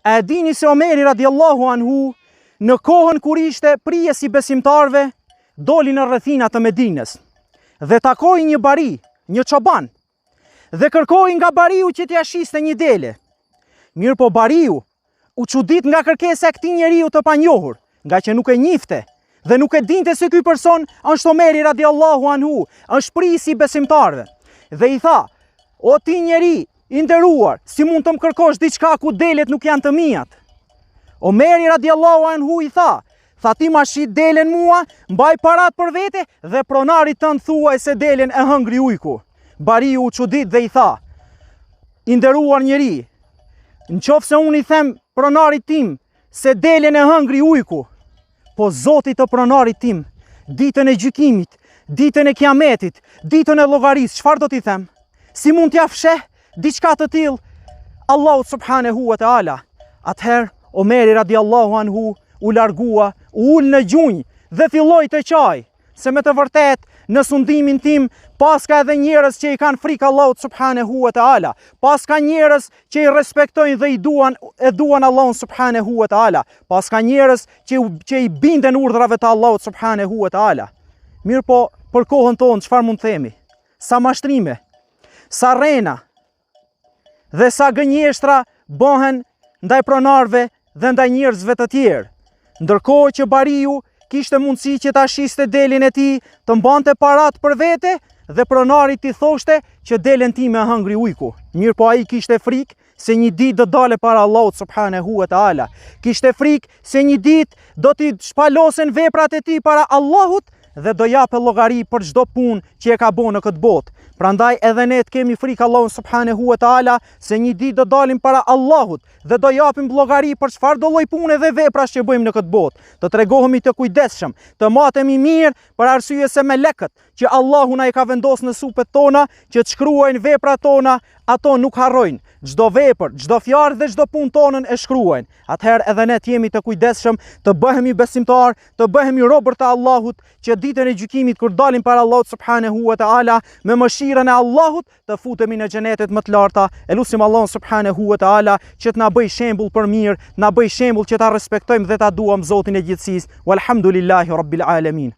E dini se Omeri radiallahu anhu në kohën kur ishte prije si besimtarve, doli në rrethina të Medinës dhe takoi një bari, një çoban, dhe kërkoi nga bariu që t'ia shiste një dele. Mirë po bariu u çudit nga kërkesa e këtij njeriu të panjohur, nga që nuk e njifte dhe nuk e dinte se ky person është Omeri radiallahu anhu, është prisi i besimtarve. Dhe i tha: "O ti njeri i nderuar, si mund të më kërkosh diçka ku delet nuk janë të mijat?" Omeri radiallahu anhu i tha: "Ti ma shit delen mua, mbaj parat për vete dhe pronarit tënd thuaj se delen e hëngri ujku." Bariu u çudit dhe i tha: "I nderuar njeri, nëse unë i them pronarit tim se delen e hëngri ujku, po Zoti të pronarit tim, ditën e gjykimit, ditën e kiametit, ditën e llogarisë, çfarë do t'i them? Si mund t'ja fsheh diçka të tillë Allahu subhanahu wa taala?" Atëherë Omeri radiallahu anhu u largua, u ul në gjunjë dhe filloi të qaj, se me të vërtet në sundimin tim paska edhe njerëz që i kanë frikë Allahut subhanahu wa taala, paska njerëz që i respektojnë dhe i duan Allahun subhanahu wa taala, paska njerëz që i binden urdhrave të Allahut subhanahu wa taala. Mirë po, për kohën tonë çfarë mund themi? Sa mashtrime, sa rrena dhe sa gënjeshtra bëhen ndaj pronarve dhe ndaj njerëzve të tjerë, ndërkohë që bariu kishte mundësi që ta shiste delin e tij, të mbante parat për vete dhe pronarit i thoshte që delen time e hëngri ujku. Mirë po ai kishte frikë se një ditë do dale para Allahut subhanahu wa taala. Kishte frikë se një ditë do t'i shpalosen veprat e tij para Allahut dhe do japë llogari për çdo punë që e ka bërë në këtë botë. Prandaj edhe ne të kemi frikë Allahun subhanahu wa taala se një ditë do dalim para Allahut dhe do japim llogari për çfarë do lloj pune dhe veprash që bëjmë në këtë botë. Të tregohemi të kujdesshëm, të matemi mirë për arsye se melekët që Allahu na i ka vendosur në supet tona që të shkruajnë veprat tona, ato nuk harrojnë. Çdo vepër, çdo fjalë dhe çdo punë tonën e shkruajnë. Atëherë edhe ne të jemi të kujdesshëm, të bëhemi besimtar, të bëhemi robër të Allahut, që ditën e gjykimit kur dalim para Allahut subhanahu wa taala me mëshirën e Allahut të futemi në xhenetet më të larta. Elusim Allahun subhanahu wa taala që të na bëj shembull për mirë, na bëj shembull që ta respektojmë dhe ta duam Zotin e gjithësisë. Walhamdulillahi rabbil alamin.